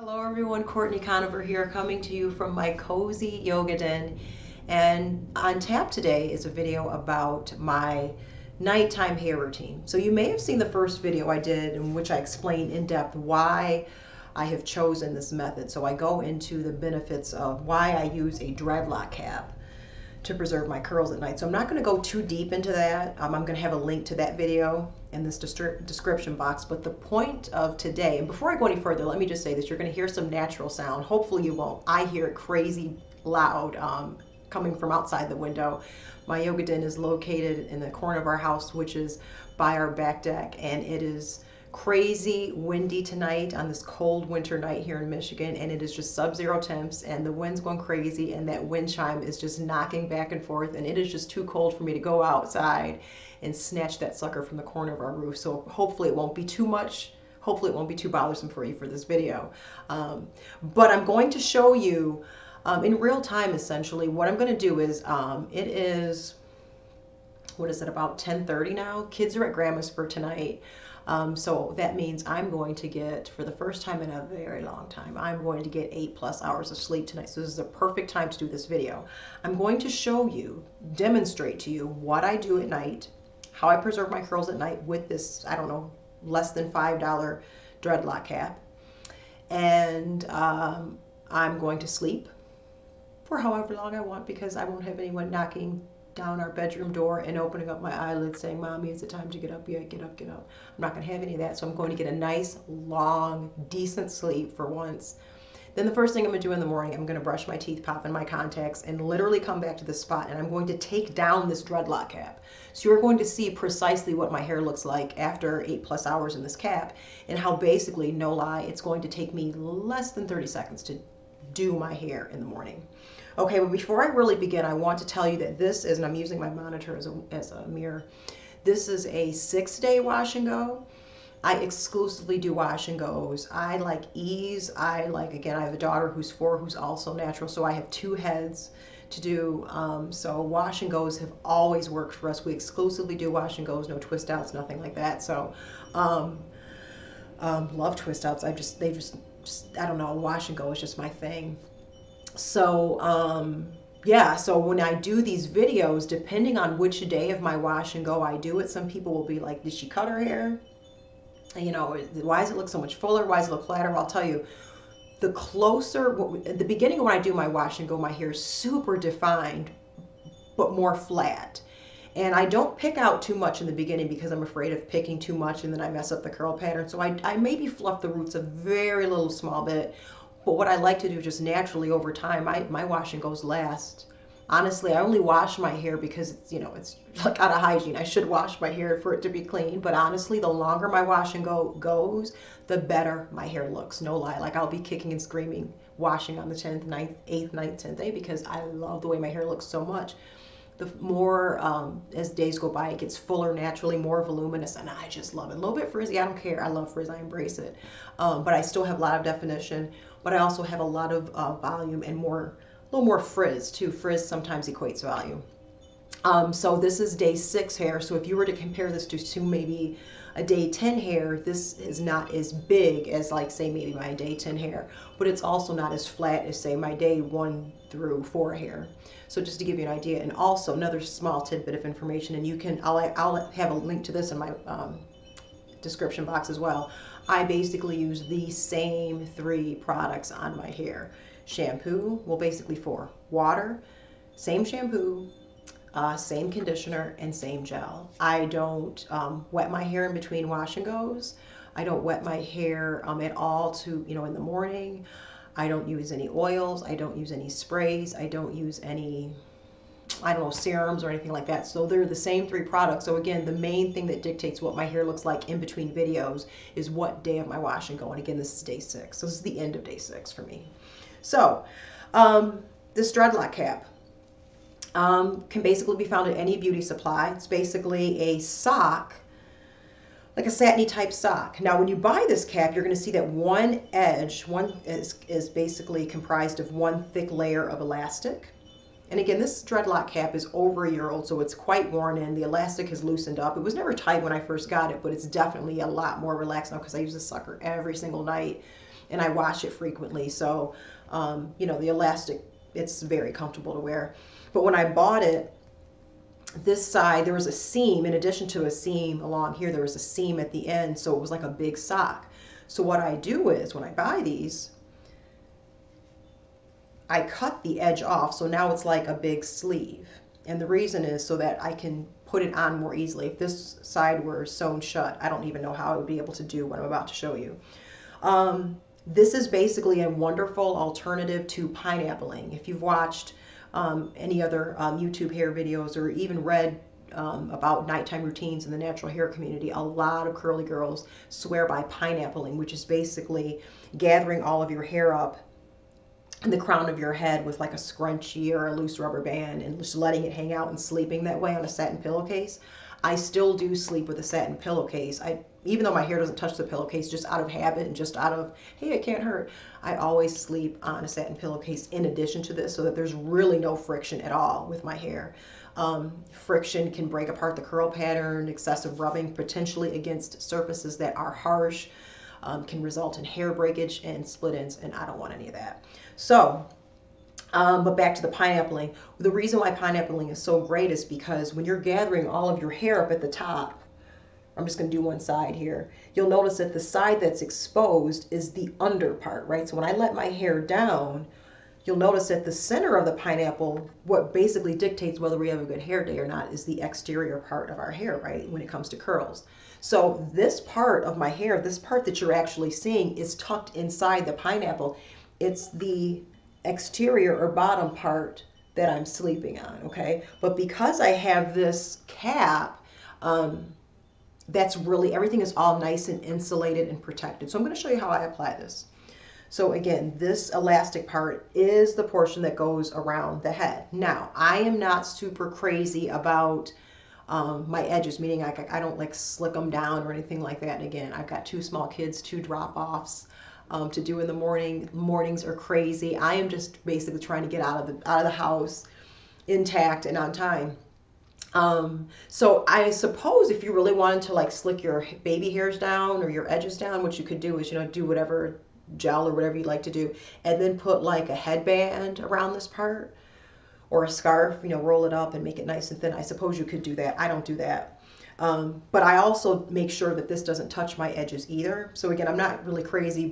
Hello everyone, Courtney Conover here, coming to you from my cozy yoga den. And on tap today is a video about my nighttime hair routine. So you may have seen the first video I did in which I explained in depth why I have chosen this method. So I go into the benefits of why I use a dreadlock cap to preserve my curls at night. So I'm not going to go too deep into that. I'm going to have a link to that video in this description box. But the point of today, and before I go any further, let me just say this. You're going to hear some natural sound. Hopefully you won't. I hear it crazy loud coming from outside the window. My yoga den is located in the corner of our house, which is by our back deck, and it is crazy windy tonight on this cold winter night here in Michigan, and it is just sub-zero temps and the wind's going crazy and that wind chime is just knocking back and forth, and it is just too cold for me to go outside and snatch that sucker from the corner of our roof. So hopefully it won't be too much. Hopefully it won't be too bothersome for you for this video. But I'm going to show you in real time essentially what I'm going to do is it is, what is it, about 10:30 now? Kids are at grandma's for tonight. So that means I'm going to get, for the first time in a very long time, I'm going to get 8+ hours of sleep tonight. So this is a perfect time to do this video. I'm going to show you, demonstrate to you what I do at night, how I preserve my curls at night with this, I don't know, less than $5 dreadlock cap. And I'm going to sleep for however long I want, because I won't have anyone knocking down our bedroom door and opening up my eyelids saying, "Mommy, is it time to get up yet? Get up, get up." I'm not going to have any of that. So I'm going to get a nice, long, decent sleep for once. Then the first thing I'm going to do in the morning, I'm going to brush my teeth, pop in my contacts, and literally come back to this spot, and I'm going to take down this dreadlock cap. So you're going to see precisely what my hair looks like after 8+ hours in this cap, and how basically, no lie, it's going to take me less than 30 seconds to do my hair in the morning. Okay, but before I really begin, I want to tell you that this is, and I'm using my monitor as a mirror, this is a 6-day wash and go. I exclusively do wash and goes. I like ease. I like, again, I have a daughter who's 4 who's also natural, so I have 2 heads to do. So wash and goes have always worked for us. We exclusively do wash and goes, no twist outs, nothing like that. So love twist outs. I don't know, wash and go is just my thing. So yeah, so when I do these videos, depending on which day of my wash and go I do it, some people will be like, did she cut her hair? You know, why does it look so much fuller? Why does it look flatter? Well, I'll tell you, the closer, at the beginning when I do my wash and go, my hair is super defined, but more flat. And I don't pick out too much in the beginning because I'm afraid of picking too much and then I mess up the curl pattern. So I maybe fluff the roots a very little small bit. But what I like to do just naturally over time, my wash and goes last. Honestly, I only wash my hair because it's, you know, it's like out of hygiene. I should wash my hair for it to be clean. But honestly, the longer my wash and go goes, the better my hair looks. No lie. Like I'll be kicking and screaming, washing on the 10th, 9th, 8th, 9th, 10th day because I love the way my hair looks so much. The more as days go by, it gets fuller naturally, more voluminous, and I just love it. A little bit frizzy, I don't care. I love frizz, I embrace it. But I still have a lot of definition, but I also have a lot of volume and a little more frizz too. Frizz sometimes equates volume. So this is day 6 hair. So if you were to compare this to maybe a day 10 hair, this is not as big as, like, say maybe my day 10 hair, but it's also not as flat as, say, my day 1 through 4 hair. So just to give you an idea, and also another small tidbit of information, and you can, I'll have a link to this in my description box as well. I basically use the same 3 products on my hair. Shampoo, well, basically 4. Water, same shampoo, same conditioner, and same gel. I don't wet my hair in between wash and goes. I don't wet my hair at all to, you know, in the morning. I don't use any oils. I don't use any sprays. I don't use any, I don't know, serums or anything like that. So they're the same 3 products. So again, the main thing that dictates what my hair looks like in between videos is what day of my wash and go. And again, this is day 6. So this is the end of day 6 for me. So this dreadlock cap can basically be found at any beauty supply. It's basically a sock, like a satiny type sock. Now, when you buy this cap, you're going to see that one edge, is basically comprised of one thick layer of elastic. And again, this dreadlock cap is over a year old, so it's quite worn in. The elastic has loosened up. It was never tight when I first got it, but it's definitely a lot more relaxed now because I use this sucker every single night. and I wash it frequently. So, you know, the elastic, it's very comfortable to wear. But when I bought it, this side, there was a seam. In addition to a seam along here, there was a seam at the end, so it was like a big sock. So what I do is, when I buy these, I cut the edge off, so now it's like a big sleeve. And the reason is so that I can put it on more easily. If this side were sewn shut, I don't even know how I would be able to do what I'm about to show you. This is basically a wonderful alternative to pineappling. If you've watched any other YouTube hair videos or even read about nighttime routines in the natural hair community, a lot of curly girls swear by pineappling, which is basically gathering all of your hair up in the crown of your head with like a scrunchie or a loose rubber band and just letting it hang out and sleeping that way on a satin pillowcase. I still do sleep with a satin pillowcase. Even though my hair doesn't touch the pillowcase, just out of habit and just out of, hey, it can't hurt, I always sleep on a satin pillowcase in addition to this, so that there's really no friction at all with my hair. Friction can break apart the curl pattern. Excessive rubbing, potentially against surfaces that are harsh, can result in hair breakage and split ends, and I don't want any of that. So, but back to the pineappling. The reason why pineappling is so great is because when you're gathering all of your hair up at the top, I'm just going to do one side here, you'll notice that the side that's exposed is the under part, right? So when I let my hair down, you'll notice that the center of the pineapple, what basically dictates whether we have a good hair day or not, is the exterior part of our hair, right, when it comes to curls. So this part of my hair, this part that you're actually seeing, is tucked inside the pineapple. It's the exterior or bottom part that I'm sleeping on, okay? But because I have this cap, that's really, everything is all nice and insulated and protected. So I'm going to show you how I apply this. So again, this elastic part is the portion that goes around the head. Now, I am not super crazy about my edges, meaning I don't like slick them down or anything like that. And again, I've got 2 small kids, 2 drop-offs to do in the morning. Mornings are crazy. I am just basically trying to get out of the house intact and on time. So I suppose if you really wanted to like slick your baby hairs down or your edges down, what you could do is, you know, do whatever gel or whatever you like to do, and then put like a headband around this part or a scarf, you know, roll it up and make it nice and thin. I suppose you could do that. I don't do that. But I also make sure that this doesn't touch my edges either. So again, I'm not really crazy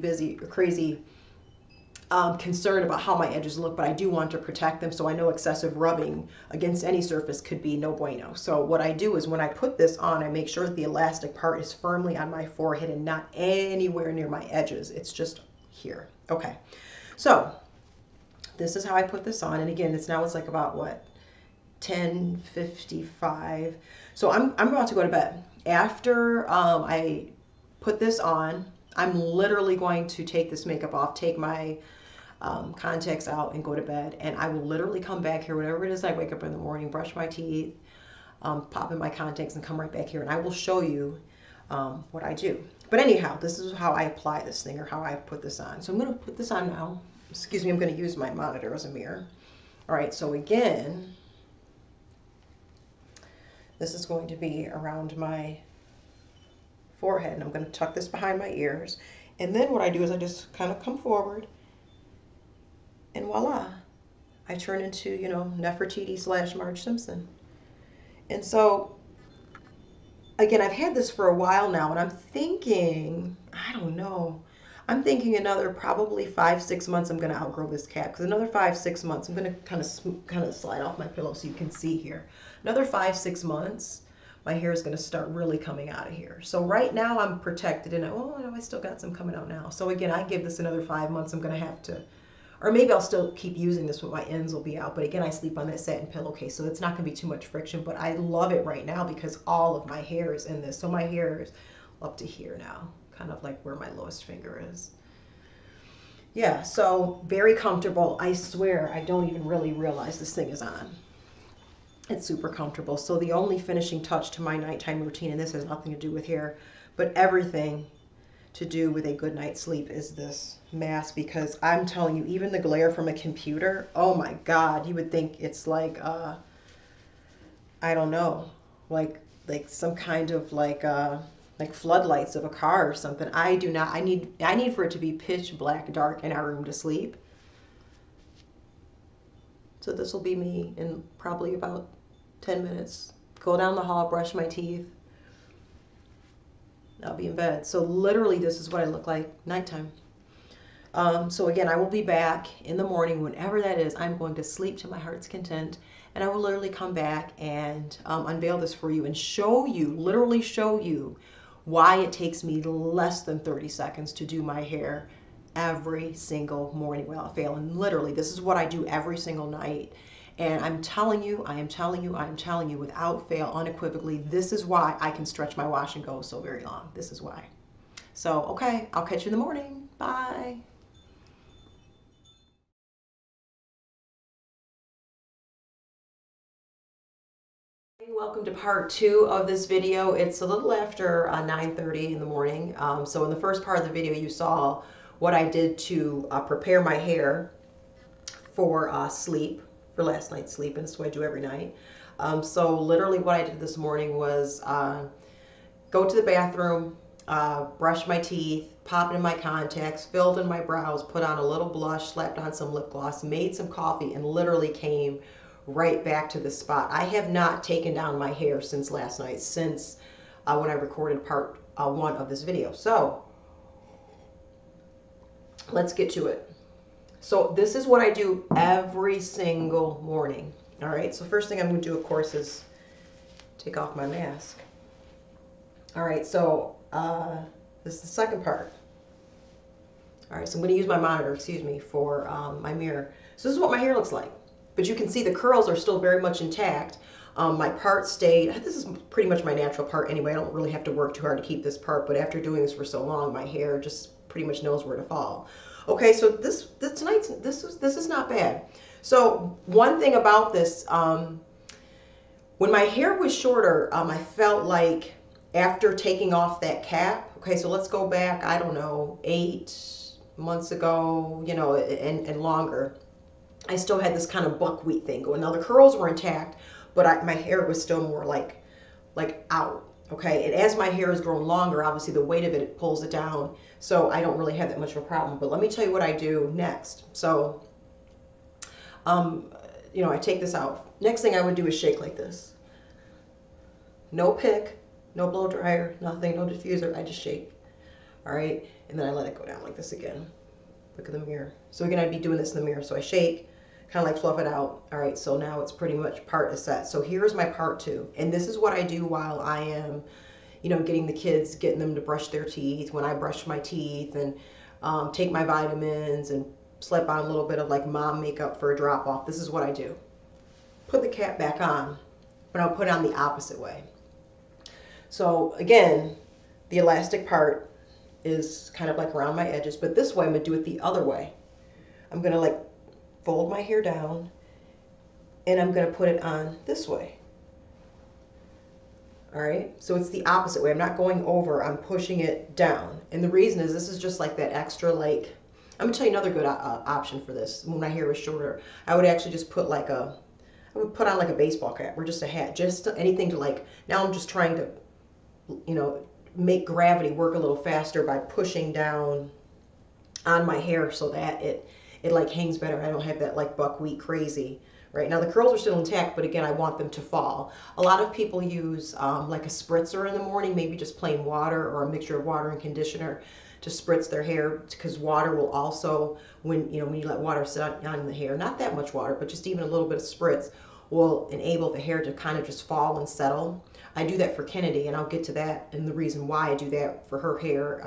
concerned about how my edges look, but I do want to protect them. So I know excessive rubbing against any surface could be no bueno. So what I do is when I put this on, I make sure that the elastic part is firmly on my forehead and not anywhere near my edges. It's just here. Okay. So this is how I put this on. And again, it's like about what? 10:55. So I'm about to go to bed. After I put this on, I'm literally going to take this makeup off, take my contacts out and go to bed. And I will literally come back here, whatever it is I wake up in the morning, brush my teeth, pop in my contacts and come right back here. And I will show you what I do. But anyhow, this is how I apply this thing, or how I put this on. So I'm going to put this on now. Excuse me, I'm going to use my monitor as a mirror. All right, so again, this is going to be around my forehead, and I'm going to tuck this behind my ears. And then what I do is I just kind of come forward, and voila, I turn into, you know, Nefertiti / Marge Simpson. And so, again, I've had this for a while now, and I'm thinking, I don't know, I'm thinking another probably 5-6 months I'm going to outgrow this cap. Because another 5-6 months, I'm going to kind of slide off my pillow so you can see here. Another 5-6 months, my hair is going to start really coming out of here. So right now I'm protected, and oh no, I still got some coming out now. So again, I give this another 5 months. I'm going to have to, or maybe I'll still keep using this, but my ends will be out. But again, I sleep on that satin pillowcase, so it's not going to be too much friction. But I love it right now because all of my hair is in this. So my hair is up to here now, kind of like where my lowest finger is. Yeah, so very comfortable. I swear I don't even really realize this thing is on. It's super comfortable. So the only finishing touch to my nighttime routine, and this has nothing to do with hair, but everything to do with a good night's sleep, is this mask. Because I'm telling you, even the glare from a computer, oh my God, you would think it's like, I don't know, like some kind of like like floodlights of a car or something. I do not. I need for it to be pitch black dark in our room to sleep. So this will be me in probably about 10 minutes. Go down the hall, brush my teeth. I'll be in bed. So literally this is what I look like nighttime. So again, I will be back in the morning, whenever that is. I'm going to sleep to my heart's content, and I will literally come back and unveil this for you and show you, literally show you, why it takes me less than 30 seconds to do my hair every single morning without fail. And literally, this is what I do every single night. And I'm telling you, I am telling you, I am telling you without fail, unequivocally, this is why I can stretch my wash and go so very long. This is why. So, okay, I'll catch you in the morning. Bye. Welcome to part 2 of this video. It's a little after 9:30 in the morning. So in the first part of the video, you saw what I did to prepare my hair for sleep, for last night's sleep, and this is what I do every night. So literally what I did this morning was go to the bathroom, brush my teeth, pop in my contacts, filled in my brows, put on a little blush, slapped on some lip gloss, made some coffee, and literally came right back to the spot. I have not taken down my hair since last night, since when I recorded part 1 of this video. So let's get to it. So this is what I do every single morning. All right, so first thing I'm going to do, of course, is take off my mask. All right, so this is the second part. All right, so I'm going to use my monitor, excuse me, for my mirror. So this is what my hair looks like. But you can see the curls are still very much intact. My part stayed, this is pretty much my natural part anyway. I don't really have to work too hard to keep this part, but after doing this for so long, my hair just pretty much knows where to fall. Okay, so this is not bad. So one thing about this, when my hair was shorter, I felt like after taking off that cap, okay, so let's go back, I don't know, 8 months ago, you know, and longer. I still had this kind of buckwheat thing going. Now the curls were intact, but my hair was still more like out. Okay, and as my hair has grown longer, obviously the weight of it pulls it down, so I don't really have that much of a problem. But let me tell you what I do next. So, you know, I take this out. Next thing I would do is shake like this. No pick, no blow dryer, nothing, no diffuser. I just shake. All right, and then I let it go down like this again. Look at the mirror. So again, I'd be doing this in the mirror. So I shake, kind of like fluff it out. All right, so now it's pretty much part is set. So here's my part 2. And this is what I do while I am, you know, getting the kids, getting them to brush their teeth, when I brush my teeth and take my vitamins and slap on a little bit of like mom makeup for a drop off. This is what I do. Put the cap back on, but I'll put it on the opposite way. So again, the elastic part is kind of like around my edges, but this way I'm going to do it the other way. I'm going to like fold my hair down and I'm going to put it on this way. All right, so it's the opposite way. I'm not going over, I'm pushing it down. And the reason is this is just like that extra, like, I'm going to tell you another good option for this. When my hair was shorter, I would actually just put like I would put on like a baseball cap or just a hat, just anything to like, now I'm just trying to, you know, make gravity work a little faster by pushing down on my hair so that it like hangs better. I don't have that like buckwheat crazy. Right now the curls are still intact, but again I want them to fall. A lot of people use like a spritzer in the morning, maybe just plain water or a mixture of water and conditioner to spritz their hair, because water will also, when you let water sit on the hair, not that much water, but just even a little bit of spritz will enable the hair to kind of just fall and settle. I do that for Kennedy, and I'll get to that and the reason why I do that for her hair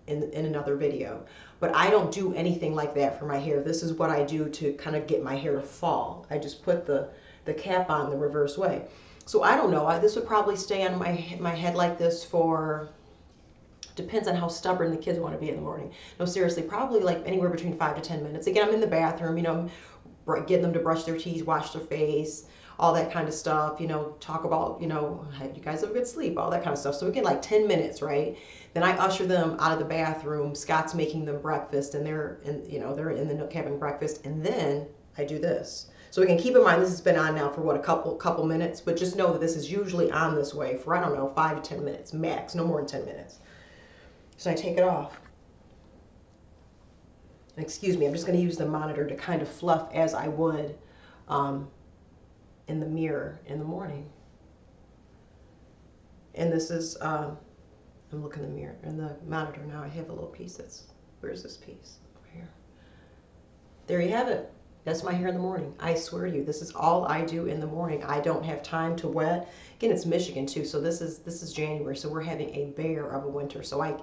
in another video. But I don't do anything like that for my hair. This is what I do to kind of get my hair to fall. I just put the cap on the reverse way. So I don't know. This would probably stay on my head like this for, depends on how stubborn the kids want to be in the morning. No, seriously, probably like anywhere between 5 to 10 minutes. Again, I'm in the bathroom, I'm getting them to brush their teeth, wash their face, all that kind of stuff, talk about, you guys have a good sleep, all that kind of stuff. So again, like 10 minutes, right? Then I usher them out of the bathroom. Scott's making them breakfast, and they're in the nook having breakfast, and then I do this. So again, keep in mind this has been on now for what, a couple minutes, but just know that this is usually on this way for, I don't know, 5 to 10 minutes max, no more than 10 minutes. So I take it off. Excuse me, I'm just going to use the monitor to kind of fluff as I would in the mirror in the morning. And this is, I'm looking in the mirror, in the monitor now. I have a little piece that's, where's this piece? Over here. There you have it. That's my hair in the morning. I swear to you, this is all I do in the morning. I don't have time to wet. Again, it's Michigan too, so this is January, so we're having a bear of a winter. So I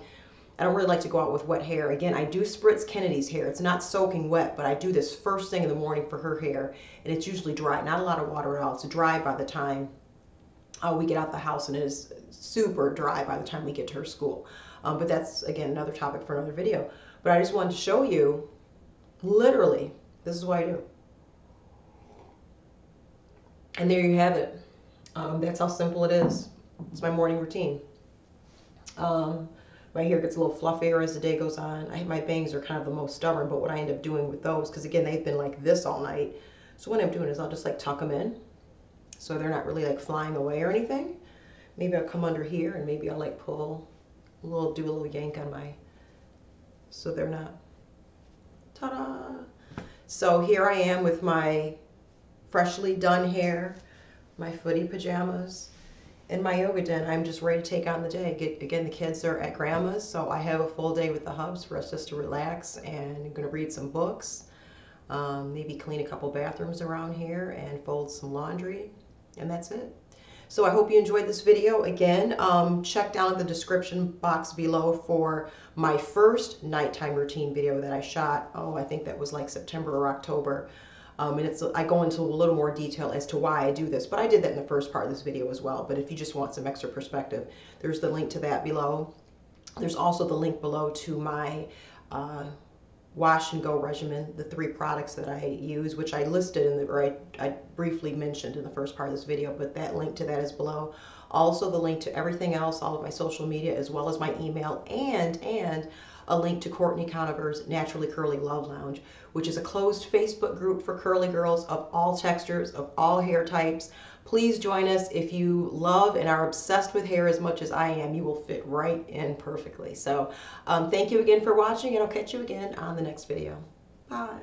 don't really like to go out with wet hair. Again, I do spritz Kennedy's hair. It's not soaking wet, but I do this first thing in the morning for her hair, and it's usually dry. Not a lot of water at all. It's dry by the time we get out the house, and it is super dry by the time we get to her school. But that's, again, another topic for another video. But I just wanted to show you, literally, this is what I do. And there you have it. That's how simple it is. It's my morning routine. My hair gets a little fluffier as the day goes on. My bangs are kind of the most stubborn, but what I end up doing with those, because again, they've been like this all night. So what I'm doing is I'll just like tuck them in, so they're not really like flying away or anything. Maybe I'll come under here and maybe I'll like pull do a little yank on my, so they're not, ta-da. So here I am with my freshly done hair, my footy pajamas, in my yoga den. I'm just ready to take on the day. Again, the kids are at grandma's, so I have a full day with the hubs for us just to relax, and I'm going to read some books, maybe clean a couple bathrooms around here and fold some laundry, and that's it. So I hope you enjoyed this video. Again, check down the description box below for my first nighttime routine video that I shot. Oh, I think that was like September or October. And I go into a little more detail as to why I do this, but I did that in the first part of this video as well. But if you just want some extra perspective, there's the link to that below. There's also the link below to my wash and go regimen, the 3 products that I use, which I listed or I briefly mentioned in the first part of this video, but that link to that is below. Also the link to everything else, all of my social media, as well as my email, and a link to Courtney Conover's Naturally Curly Love Lounge, which is a closed Facebook group for curly girls of all textures, of all hair types. Please join us. If you love and are obsessed with hair as much as I am, you will fit right in perfectly. So thank you again for watching, and I'll catch you again on the next video. Bye.